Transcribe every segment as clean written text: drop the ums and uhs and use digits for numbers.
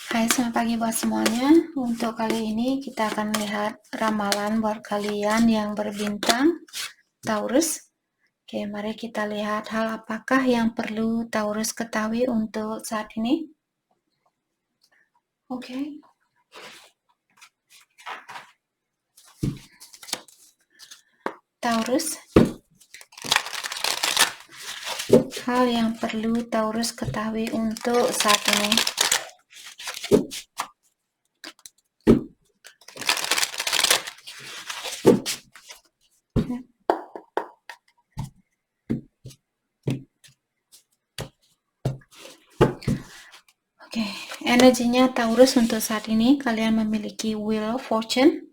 Hai, selamat pagi buat semuanya. Untuk kali ini kita akan lihat ramalan buat kalian yang berbintang Taurus. Oke, mari kita lihat hal apakah yang perlu Taurus ketahui untuk saat ini. Oke. Taurus. Hal yang perlu Taurus ketahui untuk saat ini. Oke, energinya Taurus untuk saat ini, kalian memiliki Wheel of Fortune.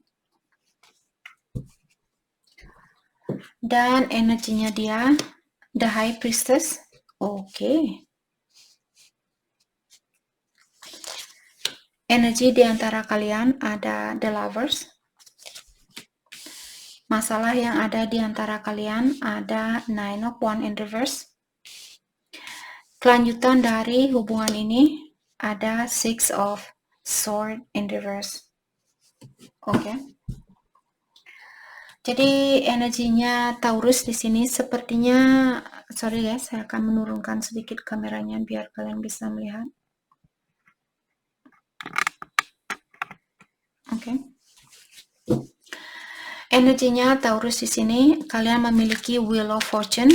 Dan energinya dia, The High Priestess. Oke. Energi di antara kalian ada The Lovers. Masalah yang ada di antara kalian ada Nine of Wands in reverse. Kelanjutan dari hubungan ini ada Six of Swords in reverse. Oke. Jadi energinya Taurus di sini sepertinya, sorry ya, saya akan menurunkan sedikit kameranya biar kalian bisa melihat. Oke. Energinya Taurus di sini, kalian memiliki Wheel of Fortune.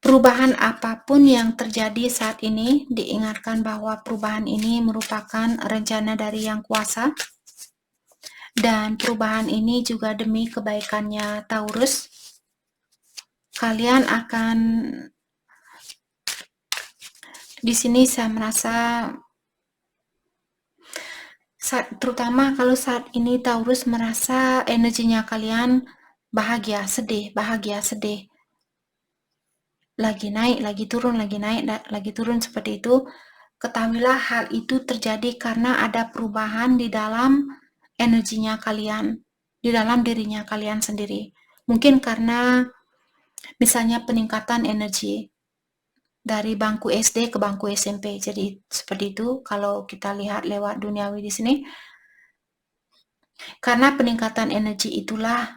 Perubahan apapun yang terjadi saat ini, diingatkan bahwa perubahan ini merupakan rencana dari Yang Kuasa. Dan perubahan ini juga demi kebaikannya Taurus. Kalian akan, di sini saya merasa, terutama kalau saat ini Taurus merasa energinya kalian bahagia, sedih. Lagi naik, lagi turun, lagi naik, lagi turun seperti itu. Ketahuilah hal itu terjadi karena ada perubahan di dalam energinya kalian, di dalam dirinya kalian sendiri. Mungkin karena misalnya peningkatan energi dari bangku SD ke bangku SMP. Jadi seperti itu kalau kita lihat lewat duniawi di sini. Karena peningkatan energi itulah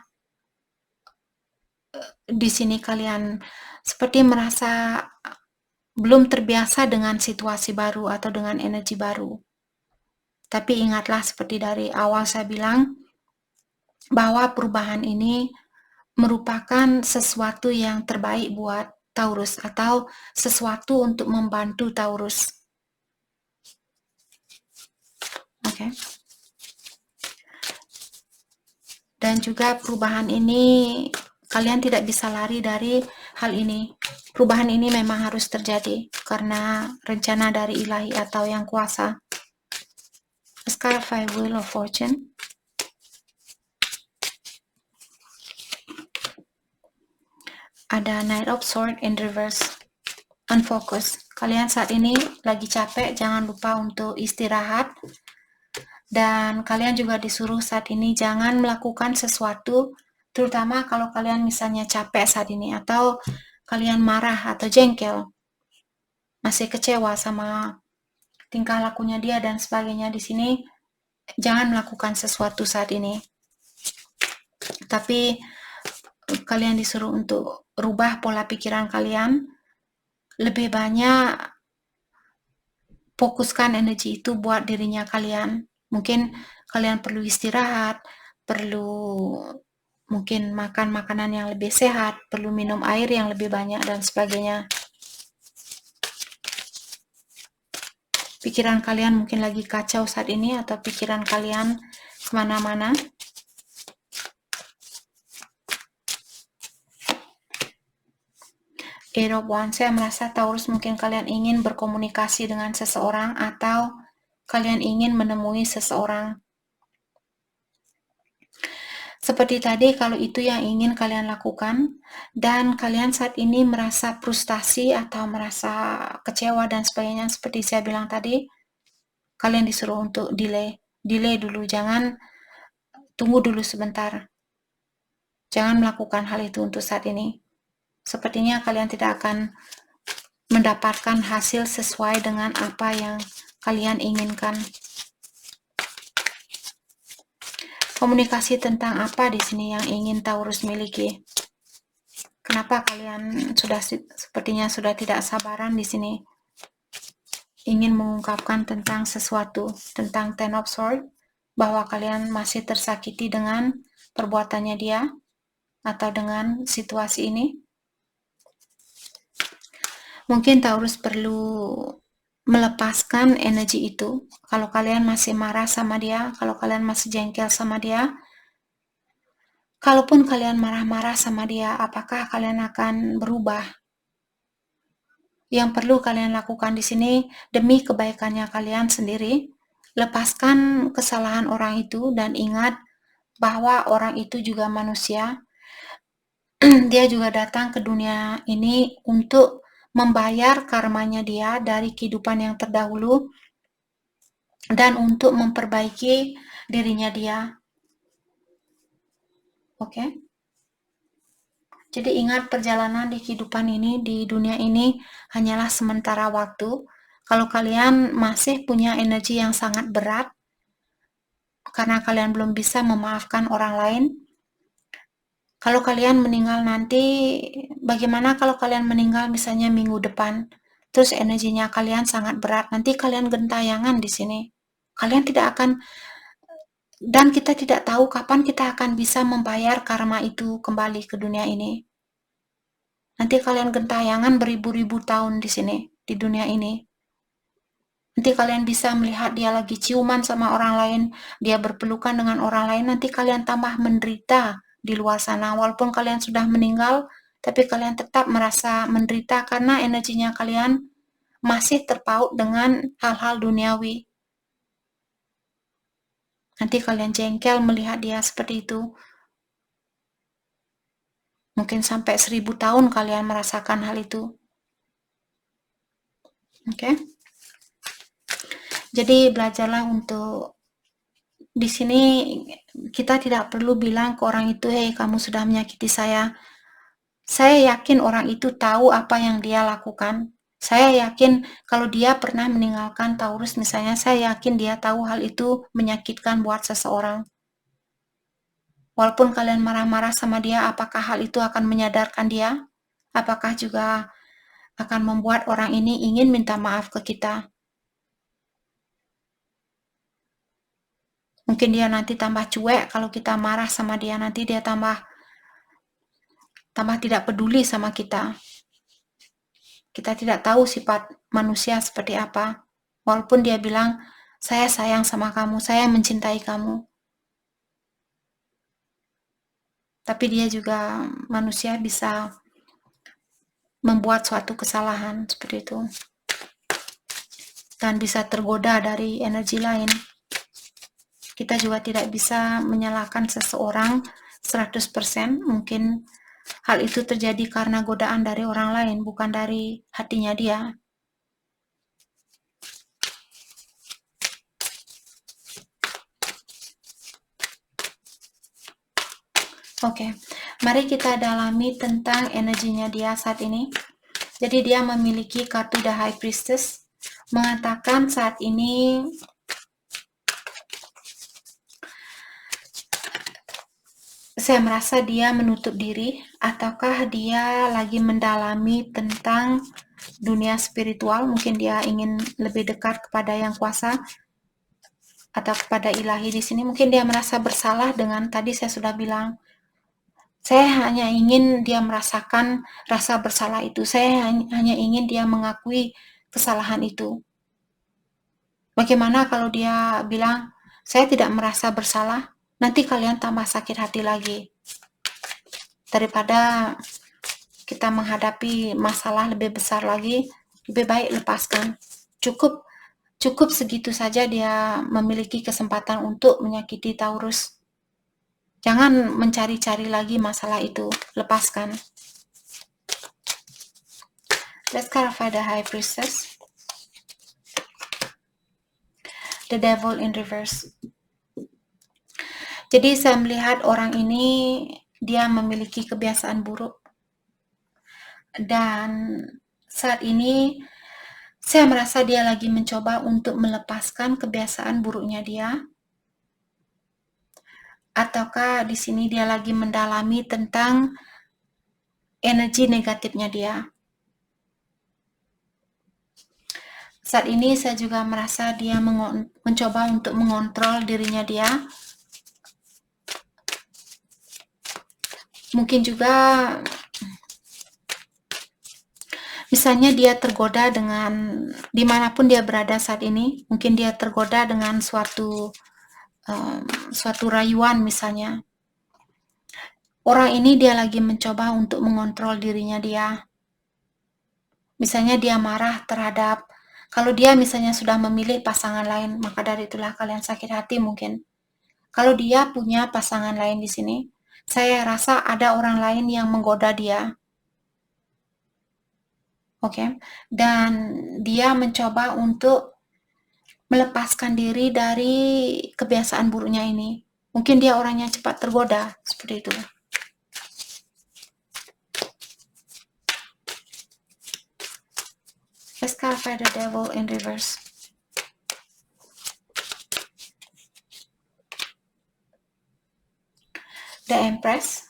di sini kalian seperti merasa belum terbiasa dengan situasi baru atau dengan energi baru. Tapi ingatlah seperti dari awal saya bilang, bahwa perubahan ini merupakan sesuatu yang terbaik buat Taurus atau sesuatu untuk membantu Taurus. Oke. Dan juga perubahan ini, kalian tidak bisa lari dari hal ini. Perubahan ini memang harus terjadi karena rencana dari ilahi atau Yang Kuasa. Sekarang Five Wheel of Fortune. Ada Knight of Swords in reverse. Unfocus. Kalian saat ini lagi capek, jangan lupa untuk istirahat. Dan kalian juga disuruh saat ini jangan melakukan sesuatu, terutama kalau kalian misalnya capek saat ini atau kalian marah atau jengkel, masih kecewa sama tingkah lakunya dia dan sebagainya. Di sini jangan melakukan sesuatu saat ini. Tapi kalian disuruh untuk rubah pola pikiran kalian, lebih banyak fokuskan energi itu buat dirinya kalian. Mungkin kalian perlu istirahat, perlu mungkin makan makanan yang lebih sehat, perlu minum air yang lebih banyak dan sebagainya. Pikiran kalian mungkin lagi kacau saat ini atau pikiran kalian kemana-mana. Eight of Wands, saya merasa Taurus mungkin kalian ingin berkomunikasi dengan seseorang atau kalian ingin menemui seseorang. Seperti tadi, kalau itu yang ingin kalian lakukan dan kalian saat ini merasa frustasi atau merasa kecewa dan sebagainya, seperti saya bilang tadi, kalian disuruh untuk delay dulu, jangan tunggu dulu sebentar. Jangan melakukan hal itu untuk saat ini. Sepertinya kalian tidak akan mendapatkan hasil sesuai dengan apa yang kalian inginkan. Komunikasi tentang apa di sini yang ingin Taurus miliki? Kenapa kalian sepertinya sudah tidak sabaran di sini? Ingin mengungkapkan tentang sesuatu, tentang Ten of Swords, bahwa kalian masih tersakiti dengan perbuatannya dia atau dengan situasi ini. Mungkin Taurus perlu melepaskan energi itu. Kalau kalian masih marah sama dia, kalau kalian masih jengkel sama dia, kalaupun kalian marah-marah sama dia, apakah kalian akan berubah? Yang perlu kalian lakukan di sini demi kebaikannya kalian sendiri, lepaskan kesalahan orang itu dan ingat bahwa orang itu juga manusia. Dia juga datang ke dunia ini untuk membayar karmanya dia dari kehidupan yang terdahulu dan untuk memperbaiki dirinya dia. Oke? Jadi ingat, perjalanan di kehidupan ini, di dunia ini hanyalah sementara waktu. Kalau kalian masih punya energi yang sangat berat karena kalian belum bisa memaafkan orang lain, kalau kalian meninggal nanti, bagaimana kalau kalian meninggal misalnya minggu depan, terus energinya kalian sangat berat, nanti kalian gentayangan di sini. Kalian tidak akan, dan kita tidak tahu kapan kita akan bisa membayar karma itu kembali ke dunia ini. Nanti kalian gentayangan beribu-ribu tahun di sini, di dunia ini. Nanti kalian bisa melihat dia lagi ciuman sama orang lain, dia berpelukan dengan orang lain, nanti kalian tambah menderita di luar sana. Walaupun kalian sudah meninggal, tapi kalian tetap merasa menderita karena energinya kalian masih terpaut dengan hal-hal duniawi. Nanti kalian jengkel melihat dia seperti itu. Mungkin sampai 1000 tahun kalian merasakan hal itu. Oke? Jadi belajarlah untuk di sini kita tidak perlu bilang ke orang itu, "Hei, kamu sudah menyakiti saya." Saya yakin orang itu tahu apa yang dia lakukan. Saya yakin kalau dia pernah meninggalkan Taurus misalnya, saya yakin dia tahu hal itu menyakitkan buat seseorang. Walaupun kalian marah-marah sama dia, apakah hal itu akan menyadarkan dia? Apakah juga akan membuat orang ini ingin minta maaf ke kita? Mungkin dia nanti tambah cuek kalau kita marah sama dia, nanti dia tambah tidak peduli sama kita. Kita tidak tahu sifat manusia seperti apa. Walaupun dia bilang, saya sayang sama kamu, saya mencintai kamu. Tapi dia juga manusia, bisa membuat suatu kesalahan seperti itu. Dan bisa tergoda dari energi lain. Kita juga tidak bisa menyalahkan seseorang 100%. Mungkin hal itu terjadi karena godaan dari orang lain, bukan dari hatinya dia. Oke, mari kita dalami tentang energinya dia saat ini. Jadi dia memiliki kartu The High Priestess, mengatakan saat ini saya merasa dia menutup diri, ataukah dia lagi mendalami tentang dunia spiritual. Mungkin dia ingin lebih dekat kepada Yang Kuasa atau kepada ilahi di sini. Mungkin dia merasa bersalah dengan tadi saya sudah bilang. Saya hanya ingin dia merasakan rasa bersalah itu. Saya hanya ingin dia mengakui kesalahan itu. Bagaimana kalau dia bilang, saya tidak merasa bersalah, nanti kalian tambah sakit hati lagi. Daripada kita menghadapi masalah lebih besar lagi, lebih baik lepaskan. Cukup segitu saja dia memiliki kesempatan untuk menyakiti Taurus. Jangan mencari-cari lagi masalah itu, lepaskan. Let's clarify the High Priestess. The Devil in Reverse. Jadi saya melihat orang ini, dia memiliki kebiasaan buruk. Dan saat ini Saya merasa dia lagi mencoba untuk melepaskan kebiasaan buruknya dia, ataukah di sini dia lagi mendalami tentang energi negatifnya dia. Saat ini saya juga merasa dia mencoba untuk mengontrol dirinya dia. Mungkin juga misalnya dia tergoda dengan dimanapun dia berada saat ini, mungkin dia tergoda dengan suatu rayuan misalnya. Orang ini dia lagi mencoba untuk mengontrol dirinya dia. Misalnya dia marah terhadap, kalau dia misalnya sudah memilih pasangan lain, maka dari itulah kalian sakit hati mungkin. Kalau dia punya pasangan lain di sini, saya rasa ada orang lain yang menggoda dia. Oke, dan dia mencoba untuk melepaskan diri dari kebiasaan buruknya ini. Mungkin dia orangnya cepat tergoda, seperti itu. Let's clarify the devil in reverse. The Empress.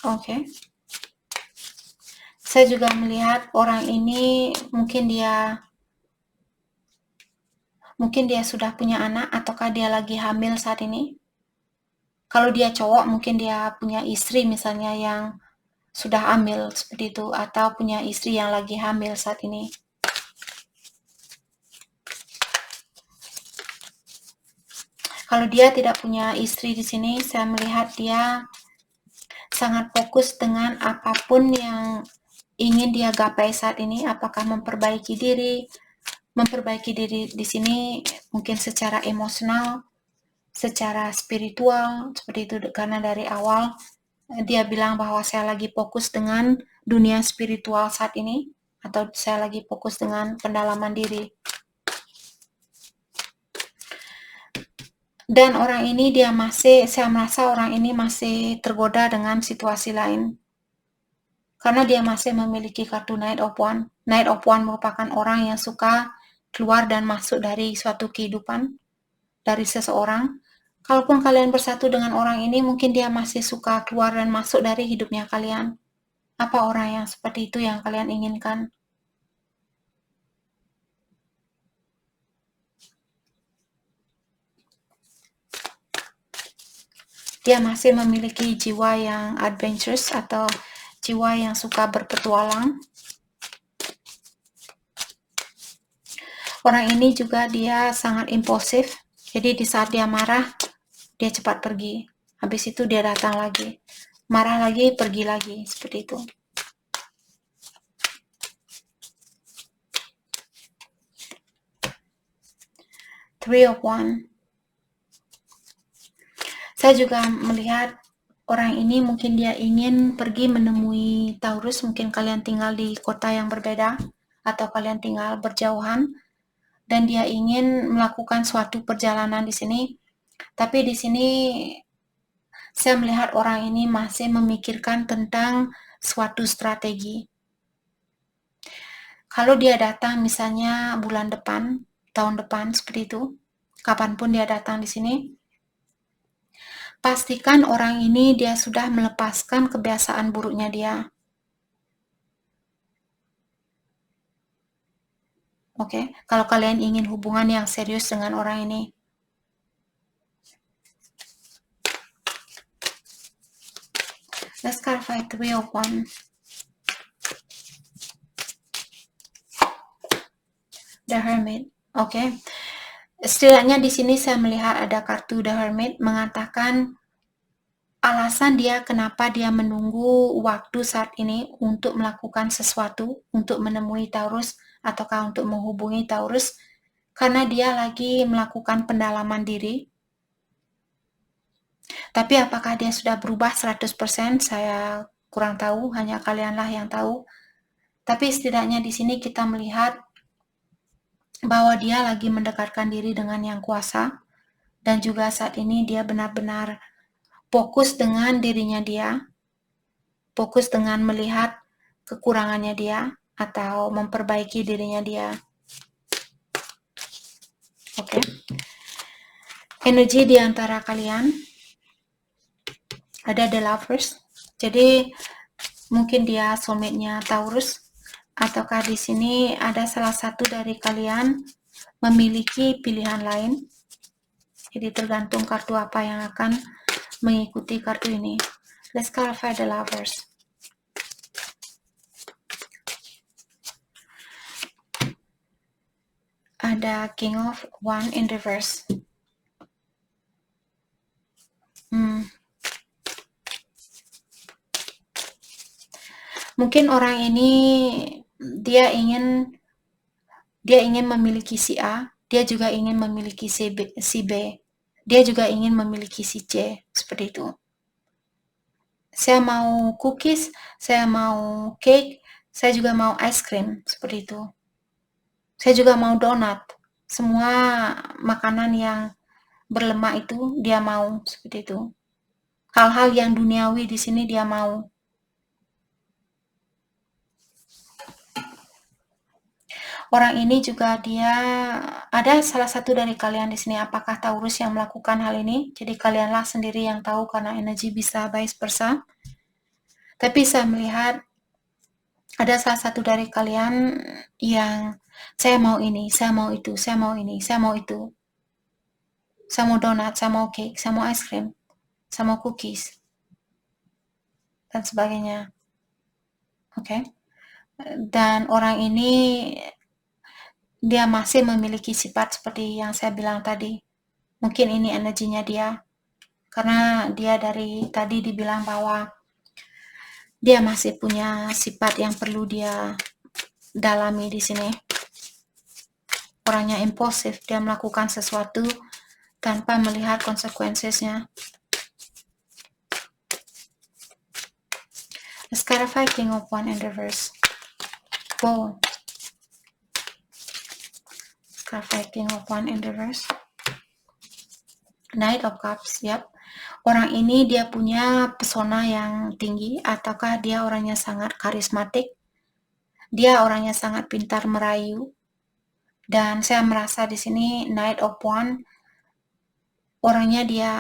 Oke. Saya juga melihat orang ini mungkin dia sudah punya anak, ataukah dia lagi hamil saat ini. Kalau dia cowok, mungkin dia punya istri misalnya yang sudah hamil seperti itu, atau punya istri yang lagi hamil saat ini. Kalau dia tidak punya istri di sini, saya melihat dia sangat fokus dengan apapun yang ingin dia gapai saat ini, apakah memperbaiki diri di sini mungkin secara emosional, secara spiritual, seperti itu, karena dari awal dia bilang bahwa saya lagi fokus dengan dunia spiritual saat ini, atau saya lagi fokus dengan pendalaman diri. Dan orang ini saya merasa orang ini masih tergoda dengan situasi lain. Karena dia masih memiliki kartu Knight of Wands. Knight of Wands merupakan orang yang suka keluar dan masuk dari suatu kehidupan, dari seseorang. Kalaupun kalian bersatu dengan orang ini, mungkin dia masih suka keluar dan masuk dari hidupnya kalian. Apa orang yang seperti itu yang kalian inginkan? Dia masih memiliki jiwa yang adventurous atau jiwa yang suka berpetualang. Orang ini juga dia sangat impulsif. Jadi di saat dia marah, dia cepat pergi. Habis itu dia datang lagi. Marah lagi, pergi lagi. Seperti itu. Three of Wands. Saya juga melihat orang ini mungkin dia ingin pergi menemui Taurus. Mungkin kalian tinggal di kota yang berbeda, atau kalian tinggal berjauhan, dan dia ingin melakukan suatu perjalanan di sini. Tapi di sini saya melihat orang ini masih memikirkan tentang suatu strategi. Kalau dia datang misalnya bulan depan, tahun depan, seperti itu, kapanpun dia datang di sini, pastikan orang ini dia sudah melepaskan kebiasaan buruknya dia. Oke, kalau kalian ingin hubungan yang serius dengan orang ini. Let's clarify Three of Wands. The Hermit. Oke. Setidaknya di sini saya melihat ada kartu The Hermit mengatakan alasan dia kenapa dia menunggu waktu saat ini untuk melakukan sesuatu, untuk menemui Taurus, ataukah untuk menghubungi Taurus, karena dia lagi melakukan pendalaman diri. Tapi apakah dia sudah berubah 100%? Saya kurang tahu, hanya kalianlah yang tahu. Tapi setidaknya di sini kita melihat bahwa dia lagi mendekatkan diri dengan Yang Kuasa, dan juga saat ini dia benar-benar fokus dengan dirinya dia, fokus dengan melihat kekurangannya dia, atau memperbaiki dirinya dia. Oke. Energi di antara kalian ada The Lovers. Jadi mungkin dia soulmate-nya Taurus, ataukah di sini ada salah satu dari kalian memiliki pilihan lain. Jadi tergantung kartu apa yang akan mengikuti kartu ini. Let's clarify The Lovers. Ada King of Wands in reverse. Mungkin orang ini dia ingin memiliki si A, dia juga ingin memiliki si B, dia juga ingin memiliki si C, seperti itu. Saya mau cookies, saya mau cake, saya juga mau ice cream, seperti itu. Saya juga mau donat. Semua makanan yang berlemak itu dia mau, seperti itu. Hal-hal yang duniawi di sini dia mau. Orang ini juga dia ada salah satu dari kalian di sini, apakah Taurus yang melakukan hal ini? Jadi kalianlah sendiri yang tahu karena energi bisa vice versa. Tapi saya melihat ada salah satu dari kalian yang saya mau ini, saya mau itu, saya mau ini, saya mau itu. Saya mau donat, saya mau cake, saya mau ice cream, saya mau cookies, dan sebagainya. Oke. Dan orang ini dia masih memiliki sifat seperti yang saya bilang tadi. Mungkin ini energinya dia. Karena dia dari tadi dibilang bahwa dia masih punya sifat yang perlu dia dalami di sini. Orangnya impulsif, dia melakukan sesuatu tanpa melihat konsekuensinya. Let's clarify King of Wands in reverse. Wow. Let's clarify King of Wands in reverse. Knight of Cups, yap. Orang ini dia punya pesona yang tinggi, ataukah dia orangnya sangat karismatik? Dia orangnya sangat pintar merayu. Dan saya merasa di sini Knight of Wands orangnya dia,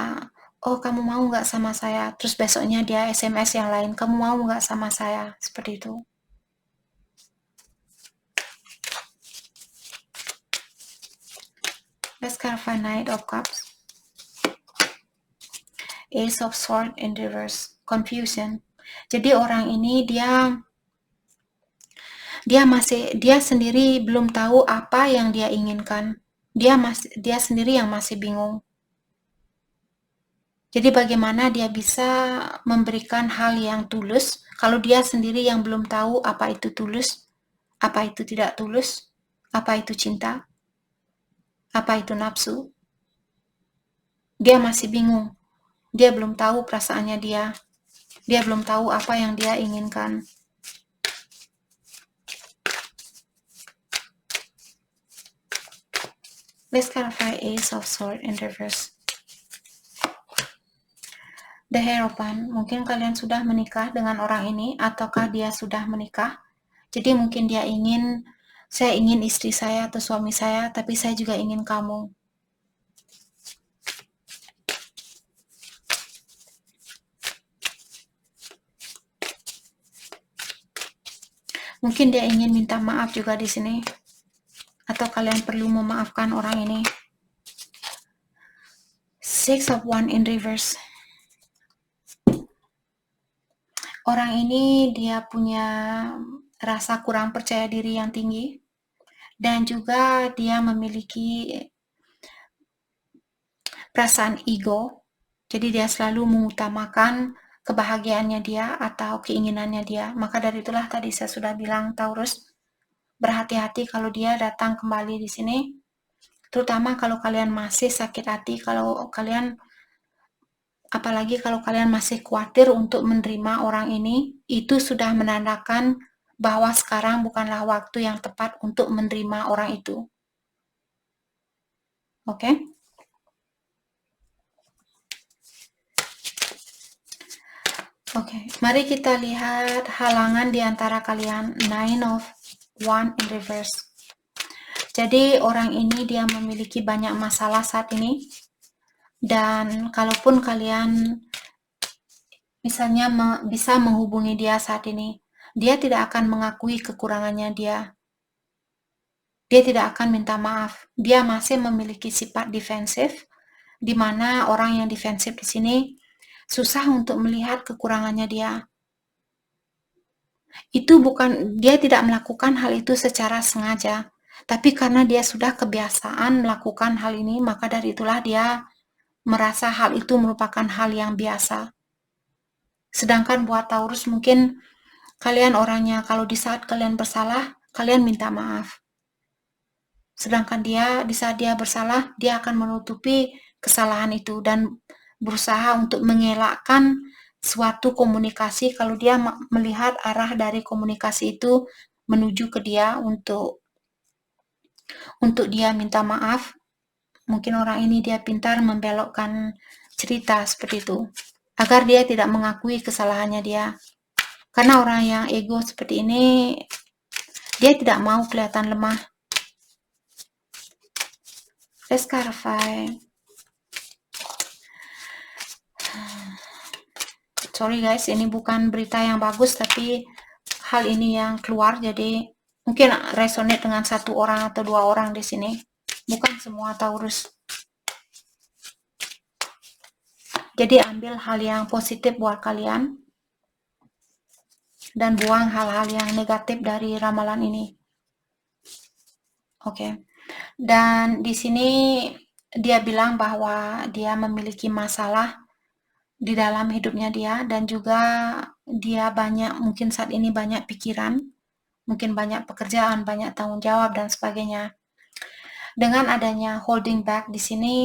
oh kamu mau nggak sama saya? Terus besoknya dia SMS yang lain, kamu mau nggak sama saya? Seperti itu. Let's clarify Knight of Cups. Ace of Swords in reverse. Confusion. Jadi orang ini dia sendiri belum tahu apa yang dia inginkan. Dia sendiri yang masih bingung. Jadi bagaimana dia bisa memberikan hal yang tulus kalau dia sendiri yang belum tahu apa itu tulus, apa itu tidak tulus, apa itu cinta, apa itu nafsu. Dia masih bingung. Dia belum tahu perasaannya dia. Dia belum tahu apa yang dia inginkan. Let's clarify Ace of Swords in reverse. The Hierophant, mungkin kalian sudah menikah dengan orang ini, ataukah dia sudah menikah? Jadi mungkin dia saya ingin istri saya atau suami saya, tapi saya juga ingin kamu. Mungkin dia ingin minta maaf juga di sini. Atau kalian perlu memaafkan orang ini. Six of Wands in reverse. Orang ini dia punya rasa kurang percaya diri yang tinggi. Dan juga dia memiliki perasaan ego. Jadi dia selalu mengutamakan kebahagiaannya dia atau keinginannya dia. Maka dari itulah tadi saya sudah bilang Taurus, berhati-hati kalau dia datang kembali di sini. Terutama kalau kalian masih sakit hati, apalagi kalau kalian masih khawatir untuk menerima orang ini, itu sudah menandakan bahwa sekarang bukanlah waktu yang tepat untuk menerima orang itu. Oke? Oke, mari kita lihat halangan di antara kalian. Nine of One in reverse. Jadi orang ini dia memiliki banyak masalah saat ini, dan kalaupun kalian misalnya bisa menghubungi dia saat ini, dia tidak akan mengakui kekurangannya dia. Dia tidak akan minta maaf. Dia masih memiliki sifat defensif, di mana orang yang defensif di sini susah untuk melihat kekurangannya dia. Itu bukan, dia tidak melakukan hal itu secara sengaja, tapi karena dia sudah kebiasaan melakukan hal ini, maka dari itulah dia merasa hal itu merupakan hal yang biasa. Sedangkan buat Taurus, mungkin kalian orangnya kalau di saat kalian bersalah, kalian minta maaf. Sedangkan dia, di saat dia bersalah, dia akan menutupi kesalahan itu dan berusaha untuk mengelakkan suatu komunikasi kalau dia melihat arah dari komunikasi itu menuju ke dia untuk dia minta maaf. Mungkin orang ini dia pintar membelokkan cerita seperti itu, agar dia tidak mengakui kesalahannya dia. Karena orang yang ego seperti ini, dia tidak mau kelihatan lemah. Let's clarify. Sorry guys, ini bukan berita yang bagus, tapi hal ini yang keluar, jadi mungkin resonate dengan satu orang atau dua orang di sini. Bukan semua Taurus. Jadi ambil hal yang positif buat kalian dan buang hal-hal yang negatif dari ramalan ini. Oke. Dan di sini dia bilang bahwa dia memiliki masalah di dalam hidupnya dia, dan juga dia mungkin saat ini banyak pikiran, mungkin banyak pekerjaan, banyak tanggung jawab dan sebagainya. Dengan adanya holding back di sini,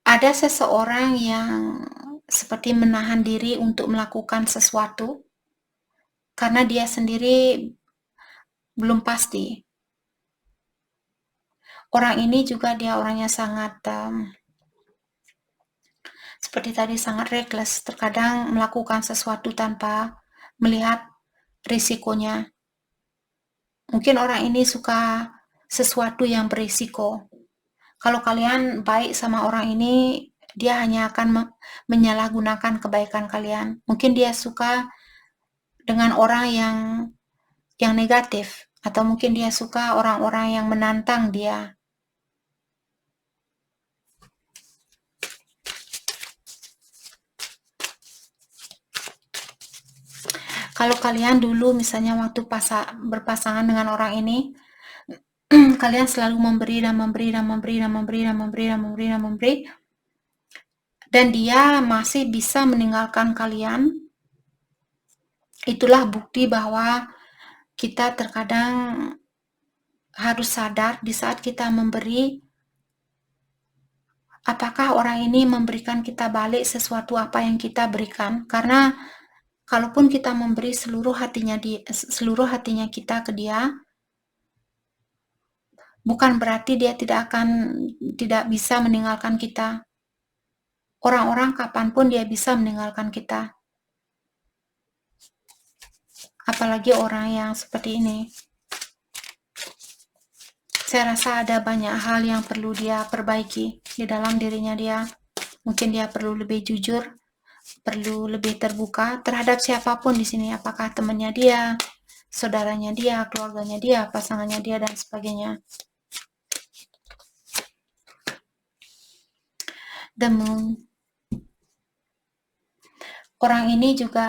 ada seseorang yang seperti menahan diri untuk melakukan sesuatu karena dia sendiri belum pasti. Orang ini juga dia orangnya sangat seperti tadi, sangat reckless, terkadang melakukan sesuatu tanpa melihat risikonya. Mungkin orang ini suka sesuatu yang berisiko. Kalau kalian baik sama orang ini, dia hanya akan menyalahgunakan kebaikan kalian. Mungkin dia suka dengan orang yang negatif, atau mungkin dia suka orang-orang yang menantang dia. Kalau kalian dulu misalnya waktu berpasangan dengan orang ini, kalian selalu memberi dan memberi dan memberi dan memberi dan memberi dan memberi dan memberi, dan dia masih bisa meninggalkan kalian. Itulah bukti bahwa kita terkadang harus sadar di saat kita memberi, apakah orang ini memberikan kita balik sesuatu apa yang kita berikan. Karena kalaupun kita memberi seluruh hatinya kita ke dia, bukan berarti dia tidak bisa meninggalkan kita. Orang-orang kapanpun dia bisa meninggalkan kita. Apalagi orang yang seperti ini. Saya rasa ada banyak hal yang perlu dia perbaiki di dalam dirinya dia. Mungkin dia perlu lebih jujur, perlu lebih terbuka terhadap siapapun di sini, apakah temannya dia, saudaranya dia, keluarganya dia, pasangannya dia, dan sebagainya. The Moon. Orang ini juga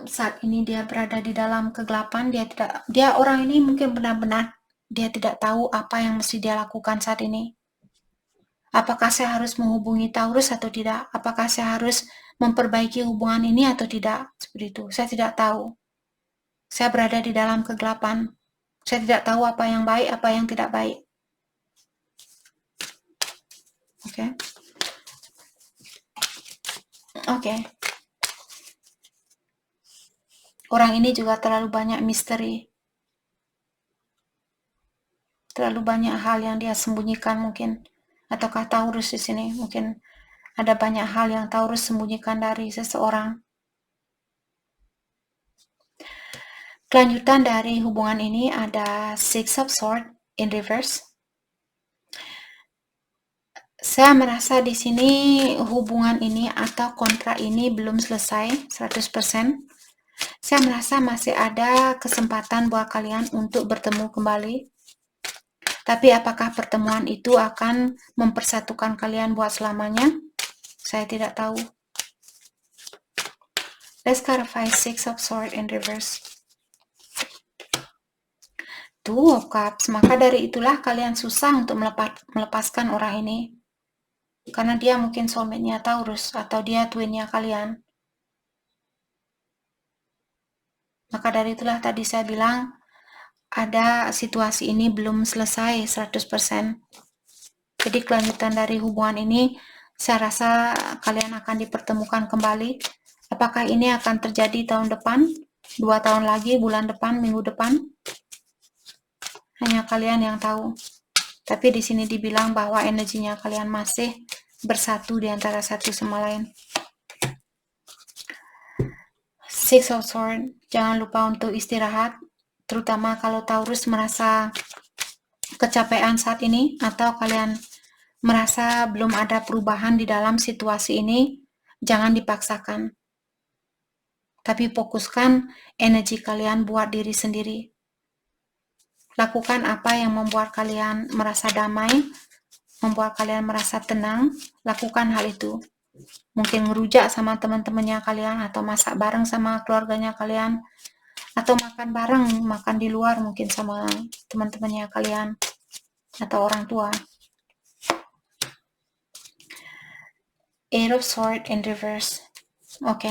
saat ini dia berada di dalam kegelapan. Orang ini mungkin benar-benar dia tidak tahu apa yang mesti dia lakukan saat ini. Apakah saya harus menghubungi Taurus atau tidak? Apakah saya harus memperbaiki hubungan ini atau tidak? Seperti itu. Saya tidak tahu. Saya berada di dalam kegelapan. Saya tidak tahu apa yang baik, apa yang tidak baik. Oke. Oke. Orang ini juga terlalu banyak misteri. Terlalu banyak hal yang dia sembunyikan mungkin. Ataukah Taurus di sini? Mungkin ada banyak hal yang Taurus sembunyikan dari seseorang. Kelanjutan dari hubungan ini ada Six of Swords in reverse. Saya merasa di sini hubungan ini atau kontrak ini belum selesai 100%. Saya merasa masih ada kesempatan buat kalian untuk bertemu kembali. Tapi apakah pertemuan itu akan mempersatukan kalian buat selamanya? Saya tidak tahu. Let's clarify Six of Swords in reverse. Two of Cups. Maka dari itulah kalian susah untuk melepaskan orang ini. Karena dia mungkin soulmate-nya Taurus atau dia twin-nya kalian. Maka dari itulah tadi saya bilang ada situasi ini belum selesai 100%. Jadi kelanjutan dari hubungan ini saya rasa kalian akan dipertemukan kembali. Apakah ini akan terjadi tahun depan, 2 tahun lagi, bulan depan, minggu depan? Hanya kalian yang tahu. Tapi di sini dibilang bahwa energinya kalian masih bersatu di antara satu sama lain. Six of Swords, jangan lupa untuk istirahat, terutama kalau Taurus merasa kecapean saat ini atau kalian merasa belum ada perubahan di dalam situasi ini, jangan dipaksakan. Tapi fokuskan energi kalian buat diri sendiri. Lakukan apa yang membuat kalian merasa damai, membuat kalian merasa tenang, lakukan hal itu. Mungkin ngerujak sama teman-temannya kalian, atau masak bareng sama keluarganya kalian, atau makan bareng, makan di luar mungkin sama teman-temannya kalian, atau orang tua. Eight of Swords in reverse. Oke.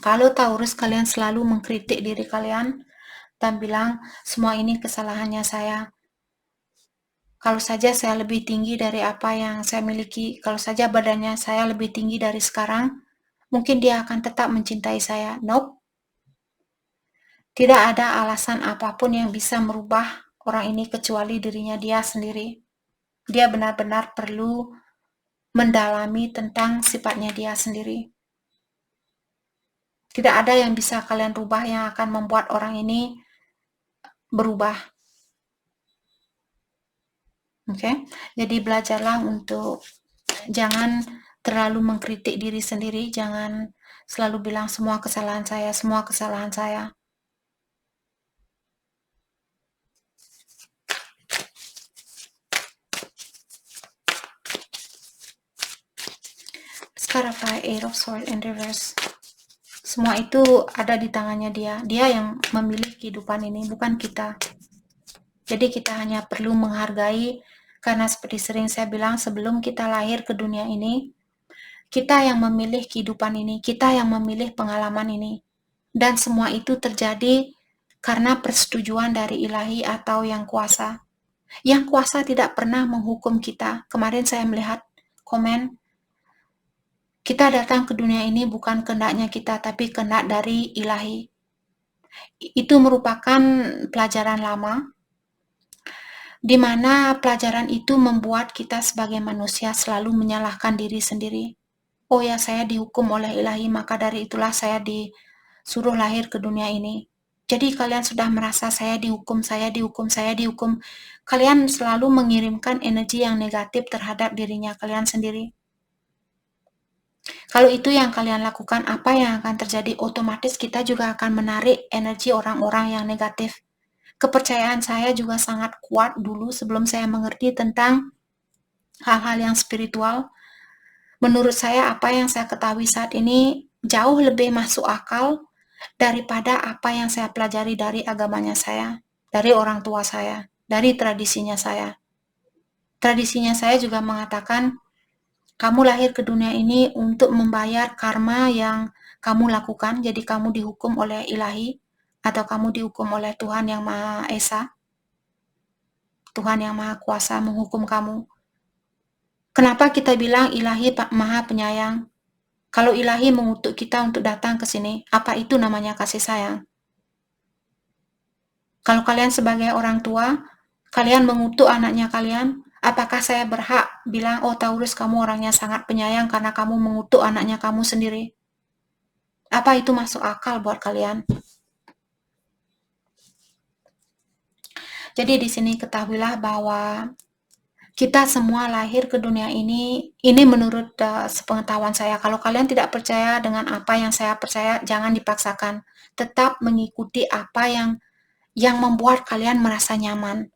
Kalau Taurus kalian selalu mengkritik diri kalian dan bilang semua ini kesalahannya saya. Kalau saja saya lebih tinggi dari apa yang saya miliki, kalau saja badannya saya lebih tinggi dari sekarang, mungkin dia akan tetap mencintai saya. Nope. Tidak ada alasan apapun yang bisa merubah orang ini kecuali dirinya dia sendiri. Dia benar-benar perlu mendalami tentang sifatnya dia sendiri. Tidak ada yang bisa kalian rubah yang akan membuat orang ini berubah. Oke, jadi belajarlah untuk jangan terlalu mengkritik diri sendiri, jangan selalu bilang semua kesalahan saya, semua kesalahan saya. Sekarang Eight of Swords in reverse. Semua itu ada di tangannya dia. Dia yang memilih kehidupan ini, bukan kita. Jadi kita hanya perlu menghargai, karena seperti sering saya bilang sebelum kita lahir ke dunia ini, kita yang memilih kehidupan ini, kita yang memilih pengalaman ini. Dan semua itu terjadi karena persetujuan dari ilahi atau yang kuasa. Yang kuasa tidak pernah menghukum kita. Kemarin saya melihat komen, kita datang ke dunia ini bukan kehendaknya kita, tapi kehendak dari ilahi. Itu merupakan pelajaran lama, di mana pelajaran itu membuat kita sebagai manusia selalu menyalahkan diri sendiri. Oh ya, saya dihukum oleh ilahi, maka dari itulah saya disuruh lahir ke dunia ini. Jadi kalian sudah merasa saya dihukum, saya dihukum, saya dihukum. Kalian selalu mengirimkan energi yang negatif terhadap dirinya kalian sendiri. Kalau itu yang kalian lakukan, apa yang akan terjadi? Otomatis kita juga akan menarik energi orang-orang yang negatif. Kepercayaan saya juga sangat kuat dulu sebelum saya mengerti tentang hal-hal yang spiritual. Menurut saya apa yang saya ketahui saat ini jauh lebih masuk akal daripada apa yang saya pelajari dari agamanya saya, dari orang tua saya, dari tradisinya saya. Tradisinya saya juga mengatakan, kamu lahir ke dunia ini untuk membayar karma yang kamu lakukan, jadi kamu dihukum oleh ilahi, atau kamu dihukum oleh Tuhan Yang Maha Esa, Tuhan Yang Maha Kuasa menghukum kamu. Kenapa kita bilang ilahi Maha Penyayang? Kalau ilahi mengutuk kita untuk datang ke sini, apa itu namanya kasih sayang? Kalau kalian sebagai orang tua, kalian mengutuk anaknya kalian, apakah saya berhak bilang, oh Taurus kamu orangnya sangat penyayang karena kamu mengutuk anaknya kamu sendiri? Apa itu masuk akal buat kalian? Jadi di sini ketahuilah bahwa kita semua lahir ke dunia ini menurut sepengetahuan saya. Kalau kalian tidak percaya dengan apa yang saya percaya, jangan dipaksakan. Tetap mengikuti apa yang membuat kalian merasa nyaman.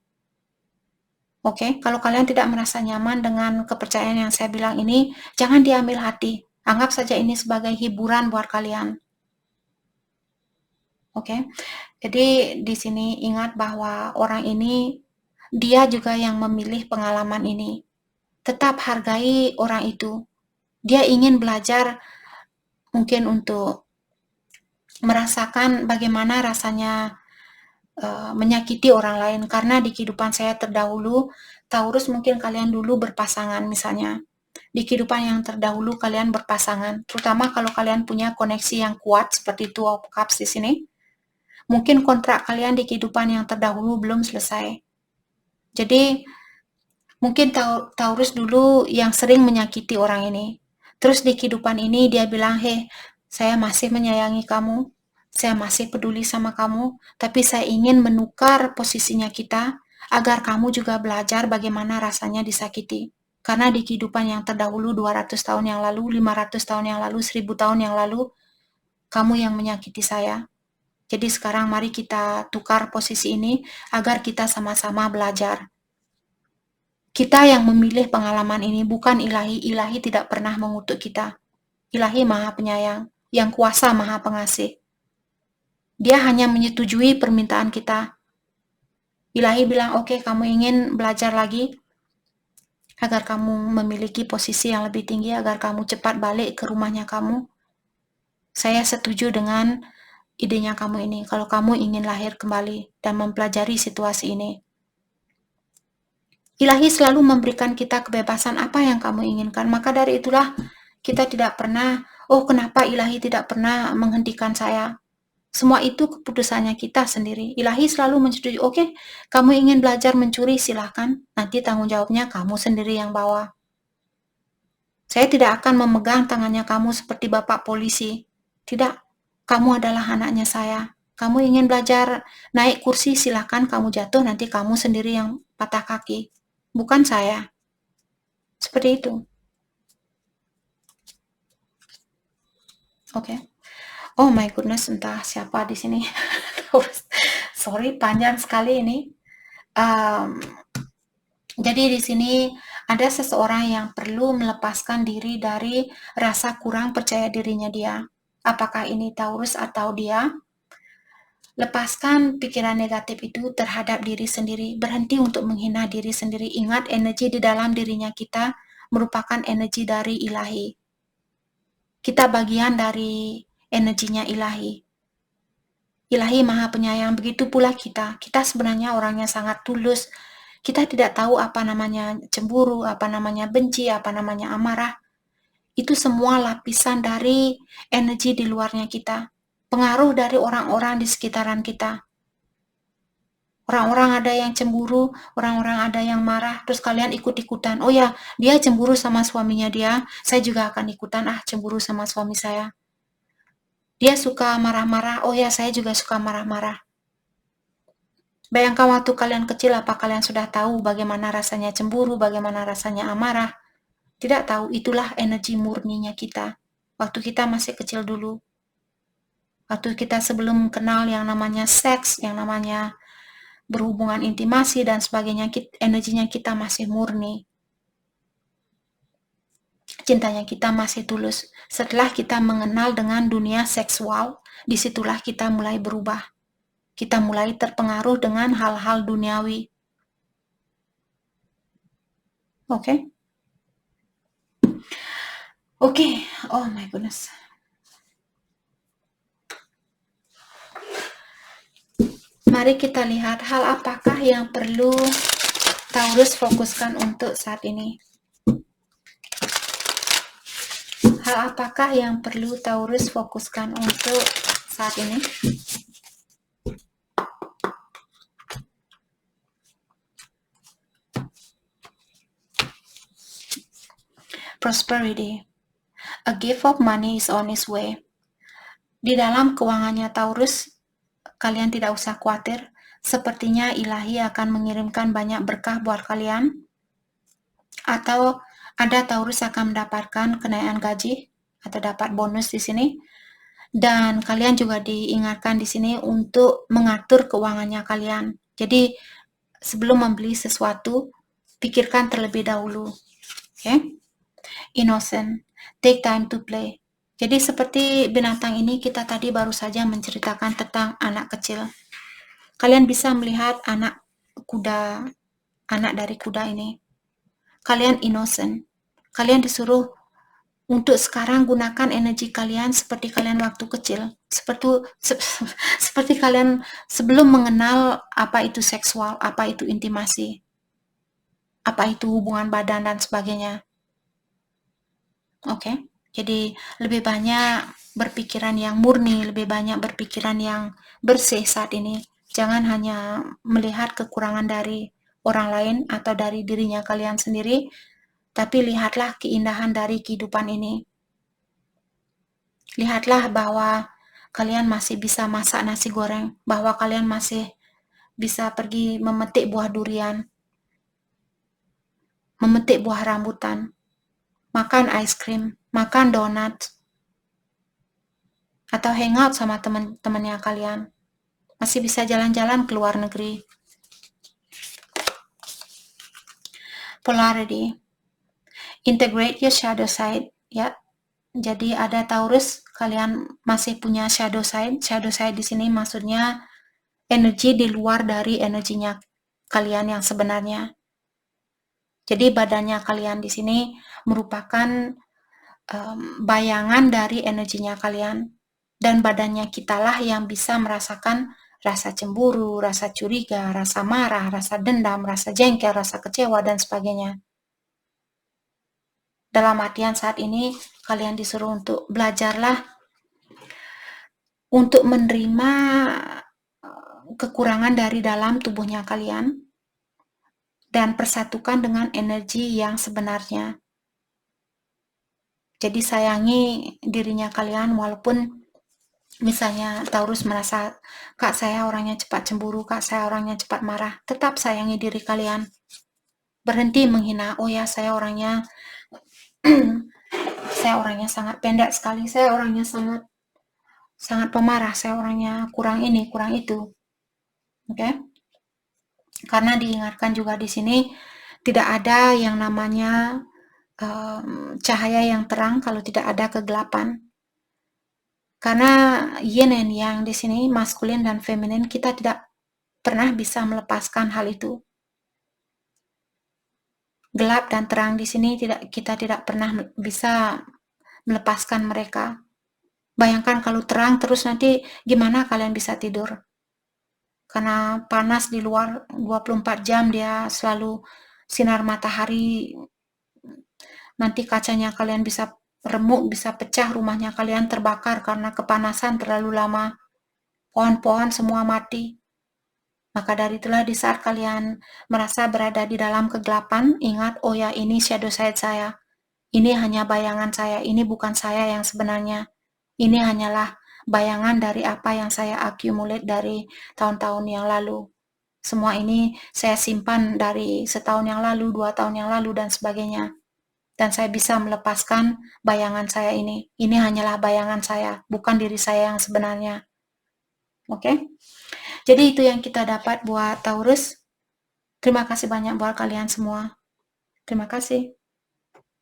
Oke, kalau kalian tidak merasa nyaman dengan kepercayaan yang saya bilang ini, jangan diambil hati. Anggap saja ini sebagai hiburan buat kalian. Oke, jadi di sini ingat bahwa orang ini, dia juga yang memilih pengalaman ini. Tetap hargai orang itu. Dia ingin belajar mungkin untuk merasakan bagaimana rasanya menyakiti orang lain, karena di kehidupan saya terdahulu, Taurus mungkin kalian dulu berpasangan misalnya. Di kehidupan yang terdahulu kalian berpasangan, terutama kalau kalian punya koneksi yang kuat seperti Two of Cups di sini. Mungkin kontrak kalian di kehidupan yang terdahulu belum selesai. Jadi mungkin Taurus dulu yang sering menyakiti orang ini. Terus di kehidupan ini dia bilang, "Hei, saya masih menyayangi kamu, saya masih peduli sama kamu, tapi saya ingin menukar posisinya kita agar kamu juga belajar bagaimana rasanya disakiti." Karena di kehidupan yang terdahulu 200 tahun yang lalu, 500 tahun yang lalu, 1000 tahun yang lalu, kamu yang menyakiti saya. Jadi sekarang mari kita tukar posisi ini agar kita sama-sama belajar. Kita yang memilih pengalaman ini, bukan ilahi. Ilahi tidak pernah mengutuk kita. Ilahi maha penyayang, yang kuasa maha pengasih. Dia hanya menyetujui permintaan kita. Ilahi bilang, oke, kamu ingin belajar lagi, agar kamu memiliki posisi yang lebih tinggi, agar kamu cepat balik ke rumahnya kamu. Saya setuju dengan idenya kamu ini, kalau kamu ingin lahir kembali dan mempelajari situasi ini. Ilahi selalu memberikan kita kebebasan apa yang kamu inginkan. Maka dari itulah kita tidak pernah, oh kenapa ilahi tidak pernah menghentikan saya. Semua itu keputusannya kita sendiri. Ilahi selalu menyetujui, oke, kamu ingin belajar mencuri, silahkan. Nanti tanggung jawabnya kamu sendiri yang bawa. Saya tidak akan memegang tangannya kamu seperti bapak polisi. Tidak, kamu adalah anaknya saya. Kamu ingin belajar naik kursi, silahkan kamu jatuh, nanti kamu sendiri yang patah kaki. Bukan saya. Seperti itu. Oke. Oh my goodness, entah siapa di sini. Sorry, panjang sekali ini. Jadi di sini ada seseorang yang perlu melepaskan diri dari rasa kurang percaya dirinya dia. Apakah ini Taurus atau dia? Lepaskan pikiran negatif itu terhadap diri sendiri. Berhenti untuk menghina diri sendiri. Ingat, energi di dalam dirinya kita merupakan energi dari ilahi. Kita bagian dari energinya ilahi. Ilahi maha penyayang, begitu pula kita. Kita sebenarnya orangnya sangat tulus. Kita tidak tahu apa namanya cemburu, apa namanya benci, apa namanya amarah. Itu semua lapisan dari energi di luarnya kita. Pengaruh dari orang-orang di sekitaran kita. Orang-orang ada yang cemburu, orang-orang ada yang marah, terus kalian ikut-ikutan. Oh ya, dia cemburu sama suaminya dia, saya juga akan ikutan cemburu sama suami saya. Dia suka marah-marah, oh ya saya juga suka marah-marah. Bayangkan waktu kalian kecil, apa kalian sudah tahu bagaimana rasanya cemburu, bagaimana rasanya amarah? Tidak tahu, itulah energi murninya kita. Waktu kita masih kecil dulu. Waktu kita sebelum kenal yang namanya seks, yang namanya berhubungan intimasi dan sebagainya, energinya kita masih murni. Cintanya kita masih tulus. Setelah kita mengenal dengan dunia seksual, disitulah kita mulai berubah. Kita mulai terpengaruh dengan hal-hal duniawi. Oke? Oke. Oh my goodness. Mari kita lihat hal apakah yang perlu Taurus fokuskan untuk saat ini. Hal apakah yang perlu Taurus fokuskan untuk saat ini? Prosperity. A gift of money is on its way. Di dalam keuangannya Taurus, kalian tidak usah khawatir. Sepertinya ilahi akan mengirimkan banyak berkah buat kalian, atau ada Taurus akan mendapatkan kenaikan gaji atau dapat bonus di sini. Dan kalian juga diingatkan di sini untuk mengatur keuangannya kalian. Jadi sebelum membeli sesuatu, pikirkan terlebih dahulu. Okay? Innocent, take time to play. Jadi seperti binatang ini, kita tadi baru saja menceritakan tentang anak kecil. Kalian bisa melihat anak dari kuda ini. Kalian innocent. Kalian disuruh untuk sekarang gunakan energi kalian seperti kalian waktu kecil. Seperti kalian sebelum mengenal apa itu seksual, apa itu intimasi, apa itu hubungan badan dan sebagainya. Oke, jadi lebih banyak berpikiran yang murni, lebih banyak berpikiran yang bersih saat ini. Jangan hanya melihat kekurangan dari orang lain atau dari dirinya kalian sendiri, tapi lihatlah keindahan dari kehidupan ini. Lihatlah bahwa kalian masih bisa masak nasi goreng, bahwa kalian masih bisa pergi memetik buah durian, memetik buah rambutan, makan ice cream, makan donat, atau hangout sama teman-temannya kalian. Masih bisa jalan-jalan ke luar negeri. Polarity. Integrate your shadow side. Ya, jadi ada Taurus, kalian masih punya shadow side. Shadow side di sini maksudnya energi di luar dari energinya kalian yang sebenarnya. Jadi badannya kalian di sini merupakan bayangan dari energinya kalian, dan badannya kitalah yang bisa merasakan rasa cemburu, rasa curiga, rasa marah, rasa dendam, rasa jengkel, rasa kecewa, dan sebagainya. Dalam artian saat ini kalian disuruh untuk belajarlah untuk menerima kekurangan dari dalam tubuhnya kalian dan persatukan dengan energi yang sebenarnya. Jadi sayangi dirinya kalian, walaupun misalnya Taurus merasa, kak saya orangnya cepat cemburu, kak saya orangnya cepat marah, tetap sayangi diri kalian. Berhenti menghina, oh ya saya orangnya saya orangnya sangat pendek sekali, saya orangnya sangat pemarah, saya orangnya kurang ini, kurang itu. Oke? Karena diingatkan juga di sini tidak ada yang namanya cahaya yang terang kalau tidak ada kegelapan. Karena yin and yang di sini, maskulin dan feminin, kita tidak pernah bisa melepaskan hal itu. Gelap dan terang di sini kita tidak pernah bisa melepaskan mereka. Bayangkan kalau terang terus, nanti gimana kalian bisa tidur? Karena panas di luar 24 jam, dia selalu sinar matahari, nanti kacanya kalian bisa remuk, bisa pecah, rumahnya kalian terbakar karena kepanasan terlalu lama. Pohon-pohon semua mati. Maka dari itulah di saat kalian merasa berada di dalam kegelapan, ingat, oh ya ini shadow side saya. Ini hanya bayangan saya, ini bukan saya yang sebenarnya. Ini hanyalah bayangan dari apa yang saya accumulate dari tahun-tahun yang lalu. Semua ini saya simpan dari setahun yang lalu, 2 tahun yang lalu, dan sebagainya. Dan saya bisa melepaskan bayangan saya ini. Ini hanyalah bayangan saya, bukan diri saya yang sebenarnya. Oke? Jadi itu yang kita dapat buat Taurus. Terima kasih banyak buat kalian semua. Terima kasih.